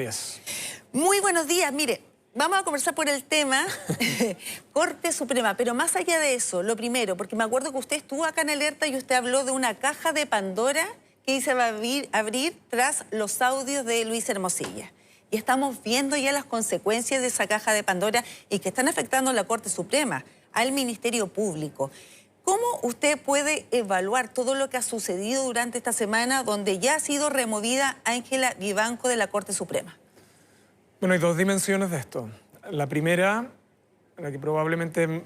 días. Muy buenos días. Mire, vamos a conversar por el tema Corte Suprema, pero más allá de eso, lo primero, porque me acuerdo que usted estuvo acá en Alerta y usted habló de una caja de Pandora que se va a abrir tras los audios de Luis Hermosilla. Y estamos viendo ya las consecuencias de esa caja de Pandora y que están afectando a la Corte Suprema, al Ministerio Público. ¿Cómo usted puede evaluar todo lo que ha sucedido durante esta semana donde ya ha sido removida Ángela Vivanco de la Corte Suprema? Bueno, hay dos dimensiones de esto. La primera, la que probablemente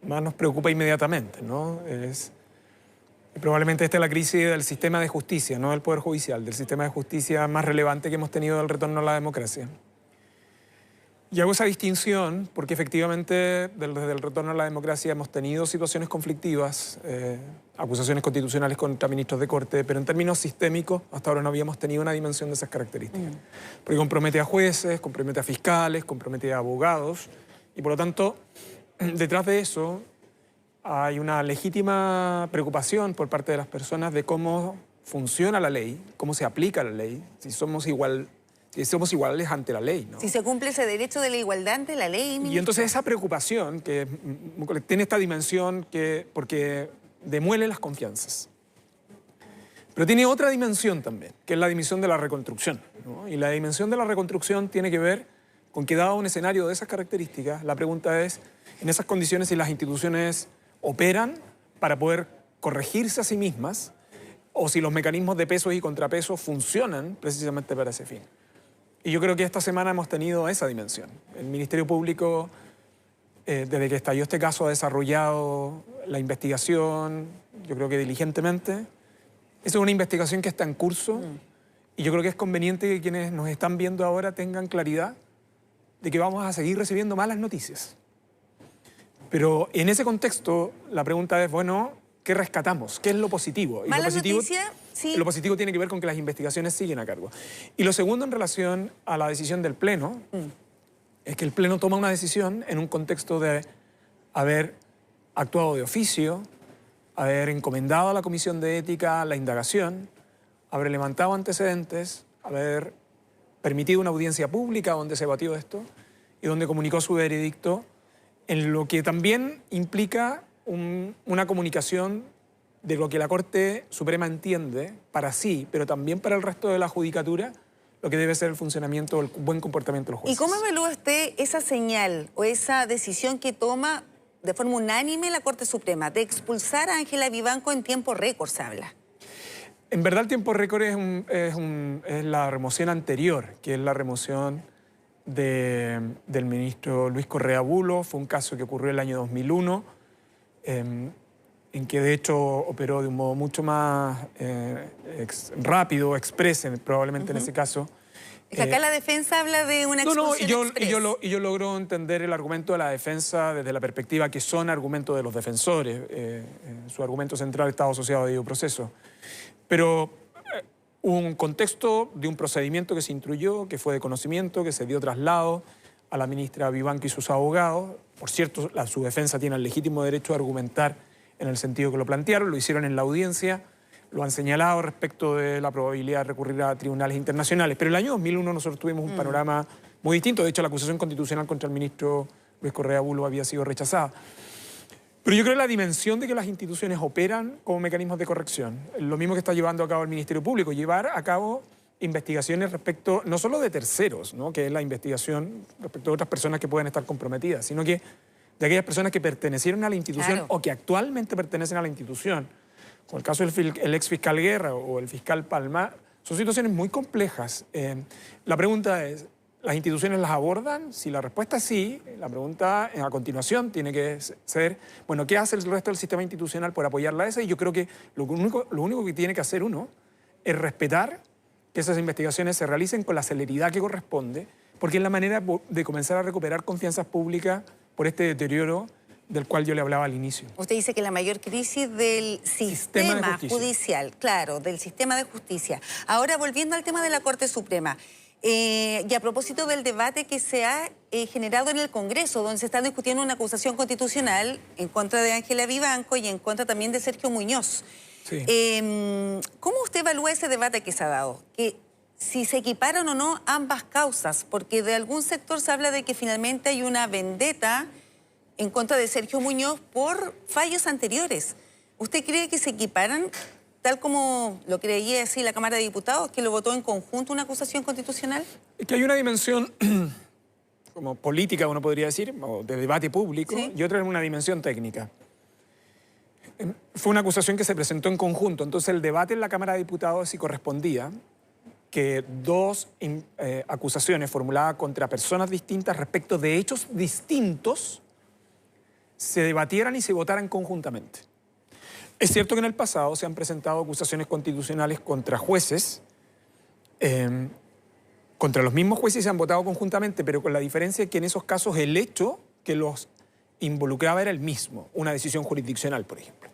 más nos preocupa inmediatamente, ¿no? Probablemente esta es la crisis del sistema de justicia, no del Poder Judicial, del sistema de justicia más relevante que hemos tenido del retorno a la democracia. Y hago esa distinción porque efectivamente desde el retorno a la democracia hemos tenido situaciones conflictivas, acusaciones constitucionales contra ministros de corte, pero en términos sistémicos hasta ahora no habíamos tenido una dimensión de esas características. Porque compromete a jueces, compromete a fiscales, compromete a abogados y por lo tanto detrás de eso hay una legítima preocupación por parte de las personas de cómo funciona la ley, cómo se aplica la ley, si somos iguales ante la ley, ¿no? Si se cumple ese derecho de la igualdad ante la ley, ministro. Y entonces esa preocupación que tiene esta dimensión porque demuele las confianzas. Pero tiene otra dimensión también, que es la dimensión de la reconstrucción, ¿no? Y la dimensión de la reconstrucción tiene que ver con que dado un escenario de esas características, la pregunta es, en esas condiciones, si las instituciones operan para poder corregirse a sí mismas o si los mecanismos de pesos y contrapesos funcionan precisamente para ese fin. Y yo creo que esta semana hemos tenido esa dimensión. El Ministerio Público, desde que estalló este caso, ha desarrollado la investigación, yo creo que diligentemente. Esa es una investigación que está en curso y yo creo que es conveniente que quienes nos están viendo ahora tengan claridad de que vamos a seguir recibiendo malas noticias. Pero en ese contexto, la pregunta es, bueno, ¿qué rescatamos? ¿Qué es lo positivo? Y ¿Malas noticias? Sí. Lo positivo tiene que ver con que las investigaciones siguen a cargo. Y lo segundo en relación a la decisión del Pleno, es que el Pleno toma una decisión en un contexto de haber actuado de oficio, haber encomendado a la Comisión de Ética la indagación, haber levantado antecedentes, haber permitido una audiencia pública donde se batió esto y donde comunicó su veredicto, en lo que también implica una comunicación de lo que la Corte Suprema entiende para sí, pero también para el resto de la judicatura, lo que debe ser el funcionamiento o el buen comportamiento de los jueces. ¿Y cómo evalúa usted esa señal o esa decisión que toma de forma unánime la Corte Suprema de expulsar a Ángela Vivanco en tiempo récord, se habla? En verdad el tiempo récord es la remoción anterior, que es la remoción del ministro Luis Correa Bulo. Fue un caso que ocurrió el año 2001, en que de hecho operó de un modo mucho más rápido, express probablemente en ese caso. Es que acá la defensa habla de una expulsión express. Y yo logro entender el argumento de la defensa desde la perspectiva que son argumentos de los defensores. Su argumento central está asociado a dicho proceso. Pero hubo un contexto de un procedimiento que se instruyó, que fue de conocimiento, que se dio traslado a la ministra Vivanco y sus abogados. Por cierto, su defensa tiene el legítimo derecho a argumentar en el sentido que lo plantearon, lo hicieron en la audiencia, lo han señalado respecto de la probabilidad de recurrir a tribunales internacionales. Pero el año 2001 nosotros tuvimos un panorama muy distinto. De hecho, la acusación constitucional contra el ministro Luis Correa Bulo había sido rechazada. Pero yo creo que la dimensión de que las instituciones operan como mecanismos de corrección, lo mismo que está llevando a cabo el Ministerio Público, llevar a cabo investigaciones respecto no solo de terceros, ¿no?, que es la investigación respecto de otras personas que pueden estar comprometidas, sino que de aquellas personas que pertenecieron a la institución o que actualmente pertenecen a la institución. Como el caso del ex fiscal Guerra o el fiscal Palma, son situaciones muy complejas. La pregunta es, ¿las instituciones las abordan? Si la respuesta es sí, la pregunta a continuación tiene que ser, bueno, ¿qué hace el resto del sistema institucional por apoyarla a esa? Y yo creo que lo único que tiene que hacer uno es respetar que esas investigaciones se realicen con la celeridad que corresponde, porque es la manera de comenzar a recuperar confianzas públicas por este deterioro del cual yo le hablaba al inicio. Usted dice que la mayor crisis del sistema judicial, claro, del sistema de justicia. Ahora, volviendo al tema de la Corte Suprema, y a propósito del debate que se ha generado en el Congreso, donde se está discutiendo una acusación constitucional en contra de Ángela Vivanco y en contra también de Sergio Muñoz. Sí. ¿Cómo usted evalúa ese debate que se ha dado? Que si se equiparan o no ambas causas, porque de algún sector se habla de que finalmente hay una vendetta en contra de Sergio Muñoz por fallos anteriores. ¿Usted cree que se equiparan, tal como lo creía así la Cámara de Diputados, que lo votó en conjunto una acusación constitucional? Es que hay una dimensión como política, uno podría decir, o de debate público, ¿Sí? y otra en una dimensión técnica. Fue una acusación que se presentó en conjunto, entonces el debate en la Cámara de Diputados sí correspondía que dos acusaciones formuladas contra personas distintas respecto de hechos distintos se debatieran y se votaran conjuntamente. Es cierto que en el pasado se han presentado acusaciones constitucionales contra jueces, contra los mismos jueces y se han votado conjuntamente, pero con la diferencia que en esos casos el hecho que los involucraba era el mismo, una decisión jurisdiccional, por ejemplo.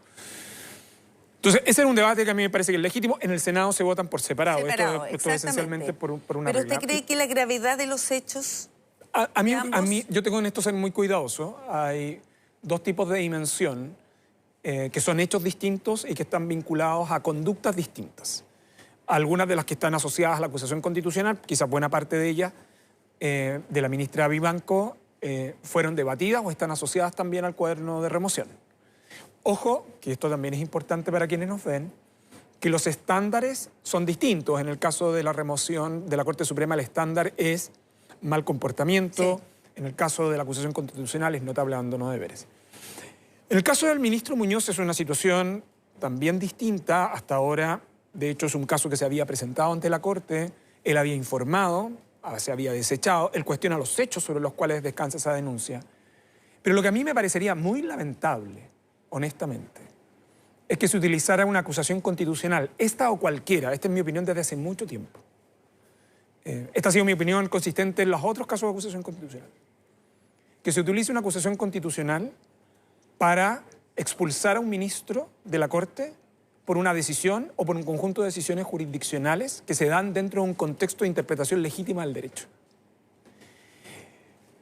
Entonces, ese era un debate que a mí me parece que es legítimo. En el Senado se votan por separado. Esto es esencialmente por una ¿Pero regla. usted cree que la gravedad de los hechos A mí, yo tengo en esto ser muy cuidadoso. Hay dos tipos de dimensión que son hechos distintos y que están vinculados a conductas distintas. Algunas de las que están asociadas a la acusación constitucional, quizás buena parte de ellas, de la ministra Vivanco, fueron debatidas o están asociadas también al cuaderno de remoción. Ojo, que esto también es importante para quienes nos ven, que los estándares son distintos. En el caso de la remoción de la Corte Suprema, el estándar es mal comportamiento. Sí. En el caso de la acusación constitucional es notable abandono de deberes. En el caso del ministro Muñoz es una situación también distinta. Hasta ahora, de hecho, es un caso que se había presentado ante la Corte. Él había informado, se había desechado. Él cuestiona los hechos sobre los cuales descansa esa denuncia. Pero lo que a mí me parecería muy lamentable, honestamente, es que se utilizara una acusación constitucional, esta o cualquiera, esta es mi opinión desde hace mucho tiempo. Esta ha sido mi opinión consistente en los otros casos de acusación constitucional. Que se utilice una acusación constitucional para expulsar a un ministro de la Corte por una decisión o por un conjunto de decisiones jurisdiccionales que se dan dentro de un contexto de interpretación legítima del derecho.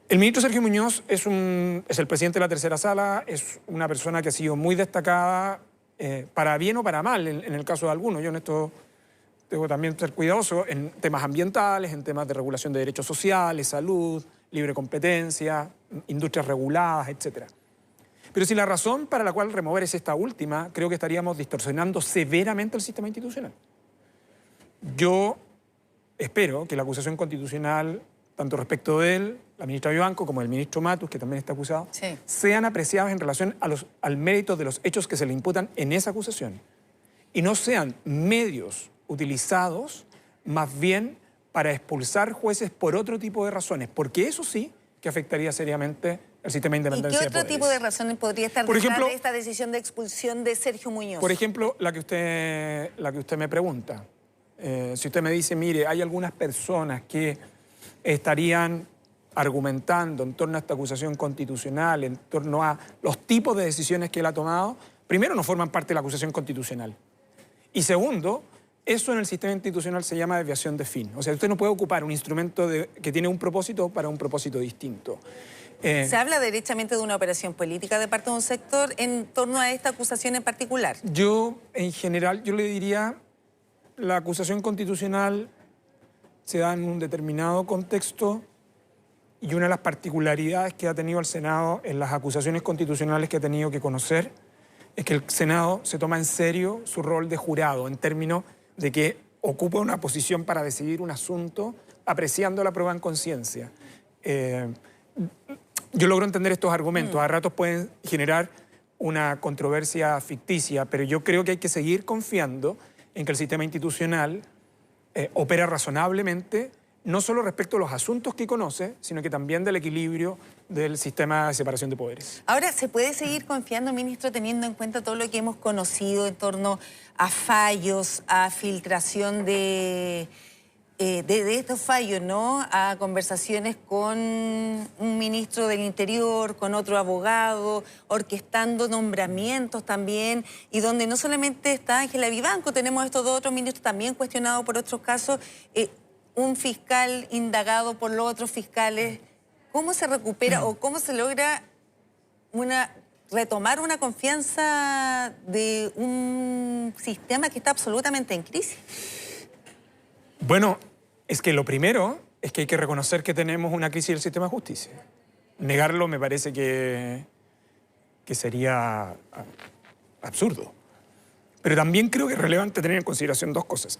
El ministro Sergio Muñoz es el presidente de la tercera sala, es una persona que ha sido muy destacada, para bien o para mal, en el caso de algunos. Yo en esto tengo también que ser cuidadoso en temas ambientales, en temas de regulación de derechos sociales, salud, libre competencia, industrias reguladas, etc. Pero si la razón para la cual remover es esta última, creo que estaríamos distorsionando severamente el sistema institucional. Yo espero que la acusación constitucional, tanto respecto de él, la ministra Vivanco, como el ministro Matus, que también está acusado, sí, sean apreciados en relación al mérito de los hechos que se le imputan en esa acusación y no sean medios utilizados más bien para expulsar jueces por otro tipo de razones, porque eso sí que afectaría seriamente el sistema de independencia de poderes. ¿Y qué otro tipo de razones podría estar detrás de esta decisión de expulsión de Sergio Muñoz? Por ejemplo, la que usted me pregunta. Si usted me dice, mire, hay algunas personas que estarían argumentando en torno a esta acusación constitucional, en torno a los tipos de decisiones que él ha tomado, primero no forman parte de la acusación constitucional. Y segundo, eso en el sistema institucional se llama desviación de fin. O sea, usted no puede ocupar un instrumento que tiene un propósito para un propósito distinto. ¿Se habla derechamente de una operación política de parte de un sector en torno a esta acusación en particular? Yo, en general, yo le diría, la acusación constitucional se da en un determinado contexto y una de las particularidades que ha tenido el Senado en las acusaciones constitucionales que ha tenido que conocer es que el Senado se toma en serio su rol de jurado en términos de que ocupa una posición para decidir un asunto apreciando la prueba en conciencia. Yo logro entender estos argumentos. A ratos pueden generar una controversia ficticia, pero yo creo que hay que seguir confiando en que el sistema institucional opera razonablemente, no solo respecto a los asuntos que conoce, sino que también del equilibrio del sistema de separación de poderes. Ahora, ¿se puede seguir confiando, ministro, teniendo en cuenta todo lo que hemos conocido en torno a fallos, a filtración de estos fallos, ¿no? A conversaciones con un ministro del Interior, con otro abogado, orquestando nombramientos también, y donde no solamente está Ángela Vivanco, tenemos estos dos otros ministros también cuestionados por otros casos, un fiscal indagado por los otros fiscales. ¿Cómo se recupera o cómo se logra retomar una confianza de un sistema que está absolutamente en crisis? Bueno, Es que lo primero es que hay que reconocer que tenemos una crisis del sistema de justicia. Negarlo me parece que sería absurdo. Pero también creo que es relevante tener en consideración dos cosas.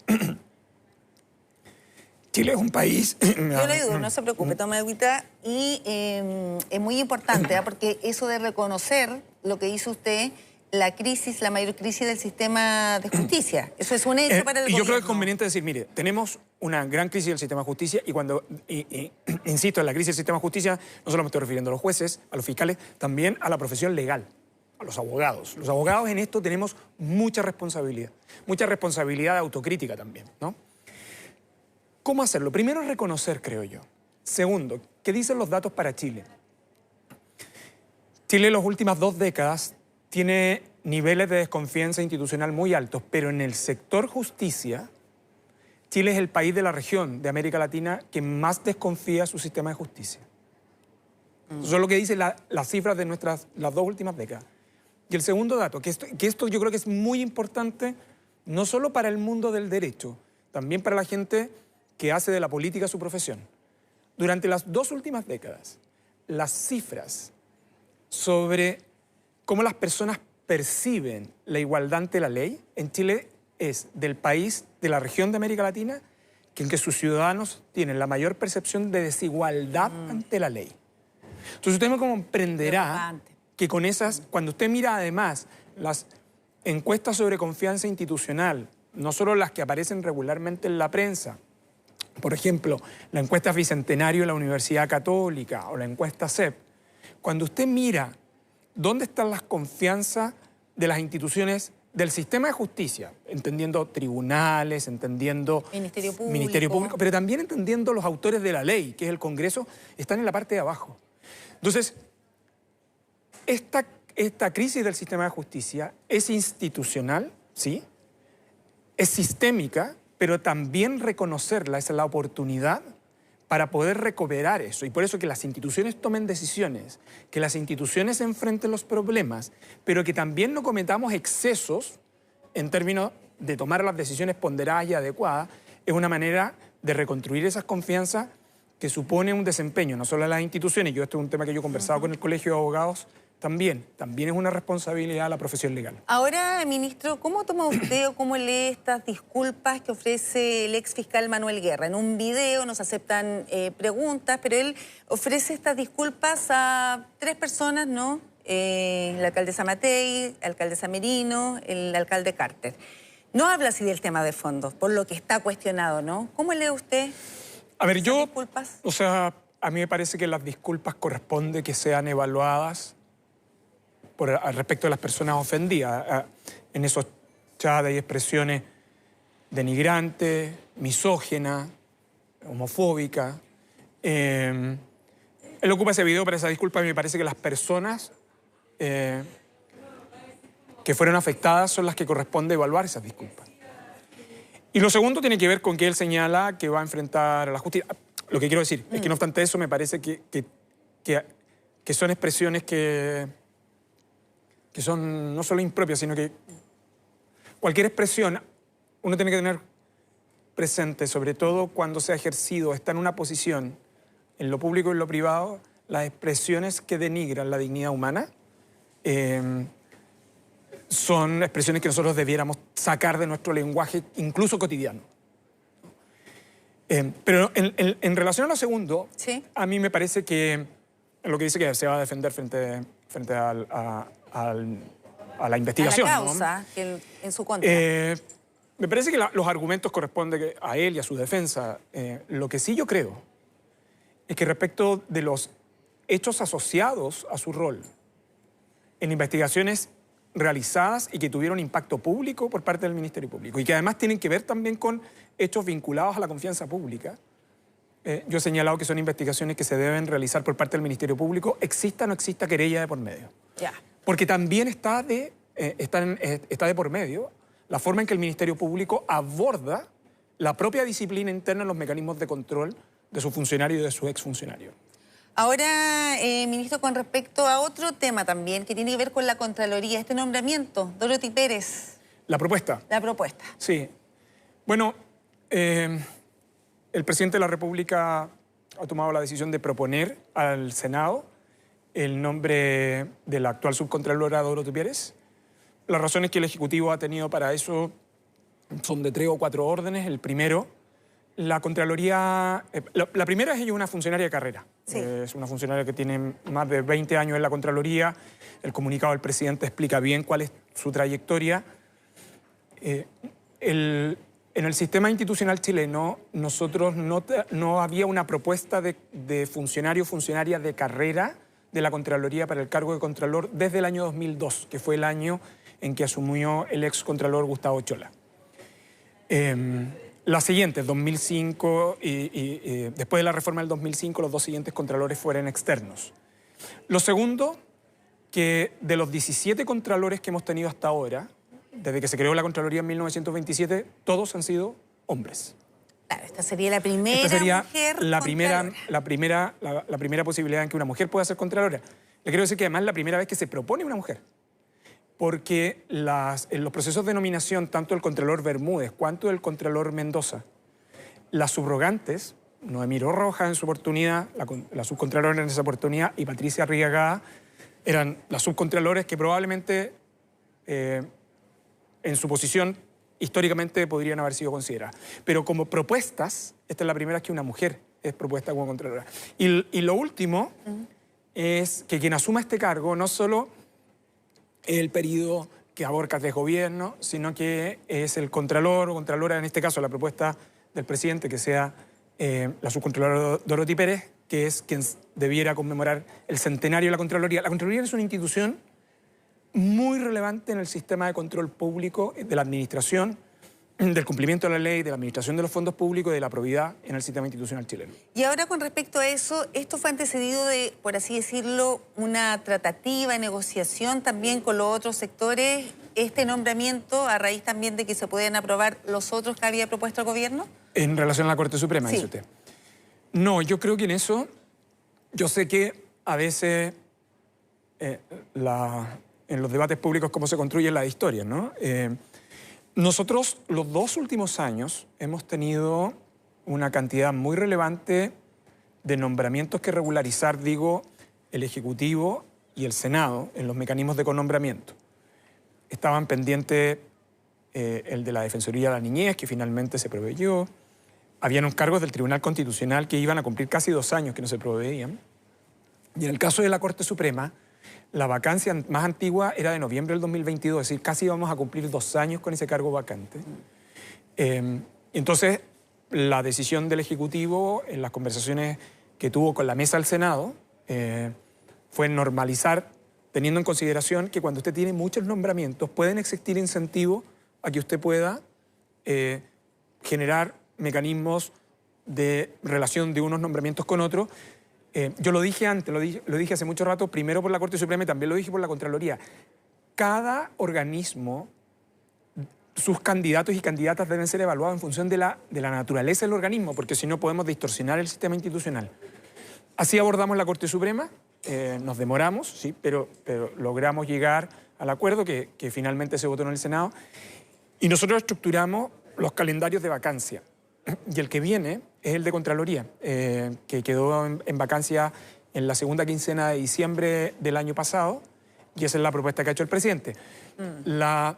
Chile es un país... Yo le ayudo, no se preocupe, tome agüita. Y es muy importante, porque eso de reconocer lo que hizo usted, la crisis, la mayor crisis del sistema de justicia. Eso es un hecho para el gobierno. Y yo creo que es conveniente decir, mire, tenemos una gran crisis del sistema de justicia y cuando, insisto, en la crisis del sistema de justicia, no solo me estoy refiriendo a los jueces, a los fiscales, también a la profesión legal, a los abogados. Los abogados en esto tenemos mucha responsabilidad de autocrítica también, ¿no? ¿Cómo hacerlo? Primero, reconocer, creo yo. Segundo, ¿qué dicen los datos para Chile? Chile en las últimas 2 décadas tiene niveles de desconfianza institucional muy altos, pero en el sector justicia, Chile es el país de la región de América Latina que más desconfía su sistema de justicia. Eso es lo que dicen las cifras de las 2 últimas décadas. Y el segundo dato, que esto yo creo que es muy importante, no solo para el mundo del derecho, también para la gente que hace de la política su profesión. Durante las 2 últimas décadas, las cifras sobre cómo las personas perciben la igualdad ante la ley en Chile es del país de la región de América Latina en que sus ciudadanos tienen la mayor percepción de desigualdad ante la ley. Entonces usted me comprenderá que con esas, cuando usted mira además las encuestas sobre confianza institucional, no solo las que aparecen regularmente en la prensa, por ejemplo, la encuesta Bicentenario de la Universidad Católica o la encuesta CEP, cuando usted mira dónde están las confianzas de las instituciones del sistema de justicia, entendiendo tribunales, entendiendo Ministerio Público, pero también entendiendo los autores de la ley, que es el Congreso, están en la parte de abajo. Entonces, esta crisis del sistema de justicia es institucional, ¿sí? Es sistémica, pero también reconocerla es la oportunidad para poder recuperar eso. Y por eso que las instituciones tomen decisiones, que las instituciones enfrenten los problemas, pero que también no cometamos excesos en términos de tomar las decisiones ponderadas y adecuadas, es una manera de reconstruir esas confianzas que supone un desempeño, no solo de las instituciones. Esto es un tema que yo he conversado con el Colegio de Abogados, también es una responsabilidad de la profesión legal. Ahora, ministro, ¿cómo toma usted o cómo lee estas disculpas que ofrece el ex fiscal Manuel Guerra? En un video nos aceptan preguntas, pero él ofrece estas disculpas a 3 personas, ¿no? La alcaldesa Matei, la alcaldesa Merino, el alcalde Carter. No habla así del tema de fondo, por lo que está cuestionado, ¿no? ¿Cómo lee usted esas disculpas? O sea, a mí me parece que las disculpas corresponde que sean evaluadas al respecto de las personas ofendidas. En esos chats hay expresiones denigrantes, misóginas, homofóbicas. Él ocupa ese video para esa disculpa y me parece que las personas que fueron afectadas son las que corresponde evaluar esas disculpas. Y lo segundo tiene que ver con que él señala que va a enfrentar a la justicia. Lo que quiero decir es que no obstante eso me parece que son expresiones que son no solo impropias, sino que cualquier expresión uno tiene que tener presente, sobre todo cuando se ha ejercido, está en una posición en lo público y en lo privado, las expresiones que denigran la dignidad humana son expresiones que nosotros debiéramos sacar de nuestro lenguaje, incluso cotidiano. Pero en relación a lo segundo, ¿sí? A mí me parece que lo que dice que se va a defender frente a la investigación. A la causa, ¿no? Que en su contra. Me parece que los argumentos corresponden a él y a su defensa. Lo que sí yo creo es que respecto de los hechos asociados a su rol en investigaciones realizadas y que tuvieron impacto público por parte del Ministerio Público y que además tienen que ver también con hechos vinculados a la confianza pública, yo he señalado que son investigaciones que se deben realizar por parte del Ministerio Público, exista o no exista querella de por medio. Ya. Porque también está de por medio la forma en que el Ministerio Público aborda la propia disciplina interna en los mecanismos de control de su funcionario y de su exfuncionario. Ahora, ministro, con respecto a otro tema también que tiene que ver con la Contraloría, este nombramiento, Dorothy Pérez. La propuesta. La propuesta. Sí. Bueno, el presidente de la República ha tomado la decisión de proponer al Senado el nombre de la actual subcontralora Dorothy Pérez. Las razones que el Ejecutivo ha tenido para eso son de 3 o 4 órdenes. El primero, la Contraloría... la primera es ella una funcionaria de carrera. Sí. Es una funcionaria que tiene más de 20 años en la Contraloría. El comunicado del presidente explica bien cuál es su trayectoria. En el sistema institucional chileno, nosotros no había una propuesta de funcionario o funcionaria de carrera de la Contraloría para el cargo de Contralor desde el año 2002, que fue el año en que asumió el ex Contralor Gustavo Chola. Las siguientes, 2005 y después de la reforma del 2005, los 2 siguientes Contralores fueron externos. Lo segundo, que de los 17 Contralores que hemos tenido hasta ahora, desde que se creó la Contraloría en 1927, todos han sido hombres. Claro, esta sería la primera Esta sería mujer la contralora. primera posibilidad en que una mujer pueda ser Contralora. Le quiero decir que además es la primera vez que se propone una mujer. Porque en los procesos de nominación, tanto el Contralor Bermúdez cuanto el Contralor Mendoza, las subrogantes, Noemí Roja en su oportunidad, la subcontralora en esa oportunidad, y Patricia Arriagada, eran las subcontralores que probablemente en su posición históricamente podrían haber sido consideradas. Pero como propuestas, esta es la primera vez que una mujer es propuesta como Contralora. Y lo último es que quien asuma este cargo no solo el periodo que abarca de gobierno, sino que es el Contralor o Contralora, en este caso la propuesta del presidente, que sea la subcontralora Dorothy Pérez, que es quien debiera conmemorar el centenario de la Contraloría. La Contraloría es una institución muy relevante en el sistema de control público de la administración, del cumplimiento de la ley, de la administración de los fondos públicos y de la probidad en el sistema institucional chileno. Y ahora con respecto a eso, esto fue antecedido de, por así decirlo, una tratativa, negociación también con los otros sectores, este nombramiento a raíz también de que se puedan aprobar los otros que había propuesto el gobierno. En relación a la Corte Suprema, sí. dice usted. No, yo creo que en eso, yo sé que a veces en los debates públicos cómo se construyen las historias, ¿no? Nosotros los 2 últimos años hemos tenido una cantidad muy relevante de nombramientos que regularizar, digo, el Ejecutivo y el Senado en los mecanismos de connombramiento. Estaban pendientes el de la Defensoría de la Niñez, que finalmente se proveyó. Habían unos cargos del Tribunal Constitucional que iban a cumplir casi 2 años que no se proveían. Y en el caso de la Corte Suprema, la vacancia más antigua era de noviembre del 2022, es decir, casi íbamos a cumplir 2 años con ese cargo vacante. Entonces, la decisión del Ejecutivo en las conversaciones que tuvo con la mesa del Senado fue normalizar, teniendo en consideración que cuando usted tiene muchos nombramientos pueden existir incentivos a que usted pueda generar mecanismos de relación de unos nombramientos con otros. Yo lo dije antes, lo dije hace mucho rato, primero por la Corte Suprema y también lo dije por la Contraloría. Cada organismo, sus candidatos y candidatas deben ser evaluados en función de la naturaleza del organismo, porque si no podemos distorsionar el sistema institucional. Así abordamos la Corte Suprema, nos demoramos, sí, pero logramos llegar al acuerdo que finalmente se votó en el Senado. Y nosotros estructuramos los calendarios de vacancia. Y el que viene es el de Contraloría, que quedó en vacancia en la segunda quincena de diciembre del año pasado, y esa es la propuesta que ha hecho el presidente. La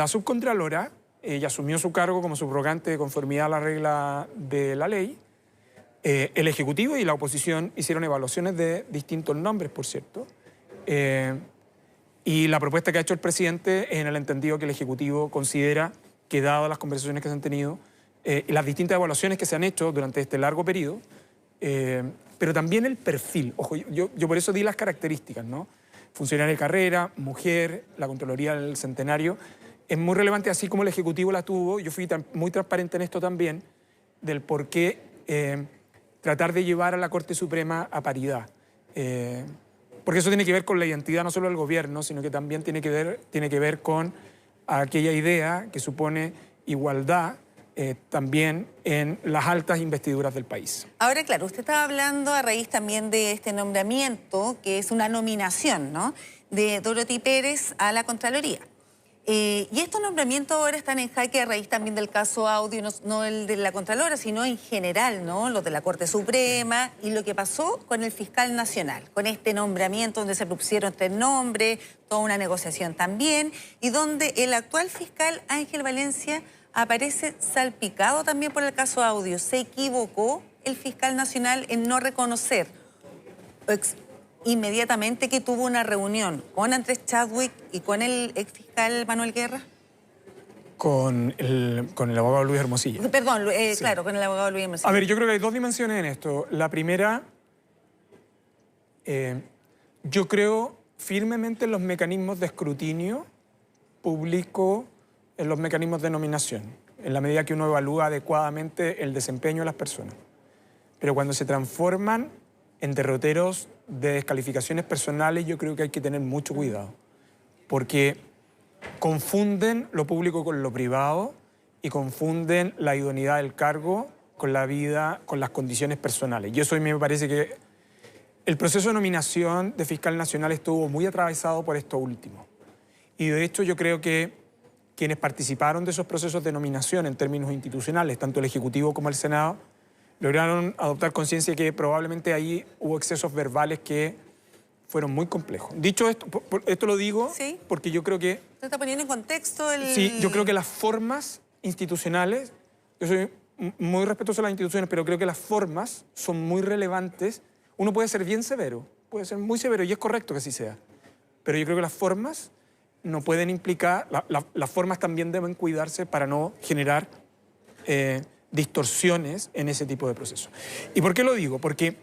subcontralora, ella asumió su cargo como subrogante de conformidad a la regla de la ley. El Ejecutivo y la oposición hicieron evaluaciones de distintos nombres, por cierto. Y la propuesta que ha hecho el presidente es en el entendido que el Ejecutivo considera que, dadas las conversaciones que se han tenido, las distintas evaluaciones que se han hecho durante este largo periodo, pero también el perfil. Ojo, yo por eso di las características, ¿no? Funcionaria de carrera, mujer, la Contraloría del Centenario. Es muy relevante, así como el Ejecutivo la tuvo. Yo fui muy transparente en esto también, del por qué tratar de llevar a la Corte Suprema a paridad. Porque eso tiene que ver con la identidad no solo del gobierno, sino que también tiene que ver con aquella idea que supone igualdad también en las altas investiduras del país. Ahora, claro, usted estaba hablando a raíz también de este nombramiento, que es una nominación, ¿no?, de Dorothy Pérez a la Contraloría. Y estos nombramientos ahora están en jaque a raíz también del caso Audio, no el de la Contralora, sino en general, ¿no? Los de la Corte Suprema y lo que pasó con el fiscal nacional, con este nombramiento donde se propusieron 3 nombres, toda una negociación también, y donde el actual fiscal Ángel Valencia aparece salpicado también por el caso Audio. ¿Se equivocó el fiscal nacional en no reconocer inmediatamente que tuvo una reunión con Andrés Chadwick y con el exfiscal Manuel Guerra? Con el abogado Luis Hermosilla. Perdón, Sí. claro, con el abogado Luis Hermosilla. A ver, yo creo que hay 2 dimensiones en esto. La primera, yo creo firmemente en los mecanismos de escrutinio público, en los mecanismos de nominación, en la medida que uno evalúa adecuadamente el desempeño de las personas. Pero cuando se transforman en derroteros de descalificaciones personales, yo creo que hay que tener mucho cuidado, porque confunden lo público con lo privado y confunden la idoneidad del cargo con la vida, con las condiciones personales. Y eso a mí me parece que el proceso de nominación de fiscal nacional estuvo muy atravesado por esto último. Y de hecho yo creo que quienes participaron de esos procesos de nominación en términos institucionales, tanto el Ejecutivo como el Senado, lograron adoptar conciencia de que probablemente ahí hubo excesos verbales que fueron muy complejos. Dicho esto, esto lo digo ¿Sí? porque yo creo que... ¿Usted está poniendo en contexto el...? Sí, yo creo que las formas institucionales, yo soy muy respetuoso de las instituciones, pero creo que las formas son muy relevantes. Uno puede ser bien severo, puede ser muy severo y es correcto que así sea, pero yo creo que las formas no pueden implicar, las formas también deben cuidarse para no generar distorsiones en ese tipo de procesos. ¿Y por qué lo digo? Porque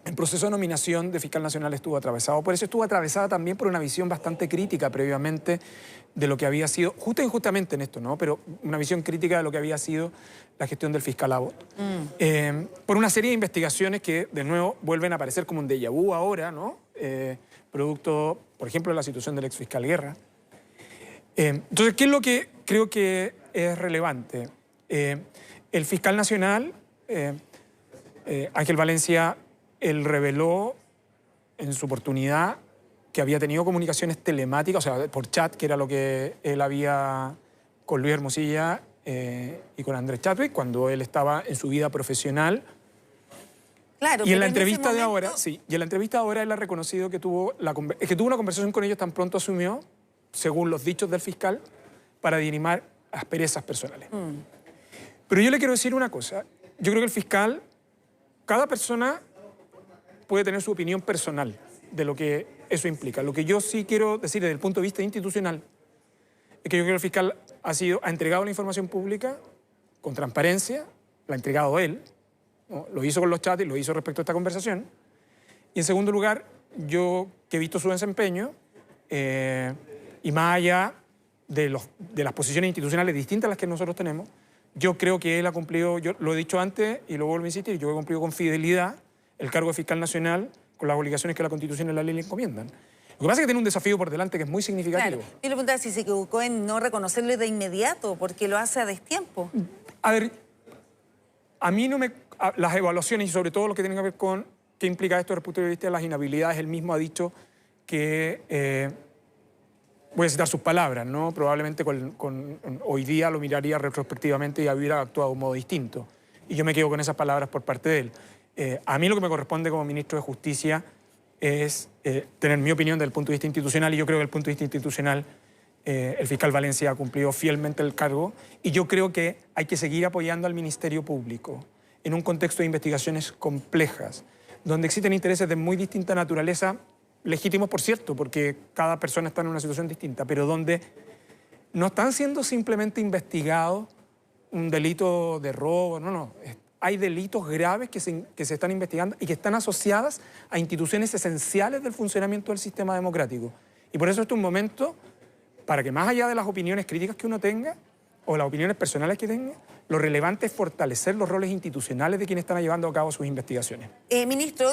el proceso de nominación de fiscal nacional estuvo atravesado, por eso estuvo atravesada también por una visión bastante crítica previamente de lo que había sido, justo e injustamente en esto, ¿no? Pero una visión crítica de lo que había sido la gestión del fiscal Abbott. Por una serie de investigaciones que, de nuevo, vuelven a aparecer como un déjà vu ahora, ¿no? Producto, por ejemplo, de la situación del exfiscal Guerra. Entonces, ¿qué es lo que creo que es relevante? El fiscal nacional, Ángel Valencia, él reveló en su oportunidad que había tenido comunicaciones telemáticas, o sea, por chat, que era lo que él había con Luis Hermosilla y con Andrés Chadwick, cuando él estaba en su vida profesional. Claro, y en la pero entrevista ese de momento... ahora, sí, y en la entrevista de ahora él ha reconocido que tuvo una conversación con ellos tan pronto asumió, según los dichos del fiscal, para dirimir asperezas personales. Pero yo le quiero decir una cosa. Yo creo que el fiscal, cada persona puede tener su opinión personal de lo que eso implica. Lo que yo sí quiero decir desde el punto de vista institucional es que yo creo que el fiscal ha entregado la información pública con transparencia, la ha entregado él, ¿no? Lo hizo con los chats y lo hizo respecto a esta conversación. Y en segundo lugar, yo que he visto su desempeño, y más allá de las posiciones institucionales distintas a las que nosotros tenemos, yo creo que él ha cumplido, yo lo he dicho antes y lo vuelvo a insistir, yo he cumplido con fidelidad el cargo de fiscal nacional con las obligaciones que la Constitución y la ley le encomiendan. Lo que pasa es que tiene un desafío por delante que es muy significativo. Claro. Yo le preguntaba si se equivocó en no reconocerle de inmediato, porque lo hace a destiempo. A ver, a mí no me... Las evaluaciones y sobre todo lo que tiene que ver con qué implica esto desde el punto de vista de las inhabilidades, él mismo ha dicho que... voy a citar sus palabras, ¿no? Probablemente hoy día lo miraría retrospectivamente y hubiera actuado de un modo distinto. Y yo me quedo con esas palabras por parte de él. A mí lo que me corresponde como ministro de Justicia es tener mi opinión desde el punto de vista institucional, y yo creo que desde el punto de vista institucional el fiscal Valencia ha cumplido fielmente el cargo, y yo creo que hay que seguir apoyando al Ministerio Público en un contexto de investigaciones complejas, donde existen intereses de muy distinta naturaleza, legítimos por cierto, porque cada persona está en una situación distinta, pero donde no están siendo simplemente investigados un delito de robo, no. Hay delitos graves que se están investigando y que están asociadas a instituciones esenciales del funcionamiento del sistema democrático. Y por eso este es un momento para que, más allá de las opiniones críticas que uno tenga o las opiniones personales que tenga, lo relevante es fortalecer los roles institucionales de quienes están llevando a cabo sus investigaciones. Ministro,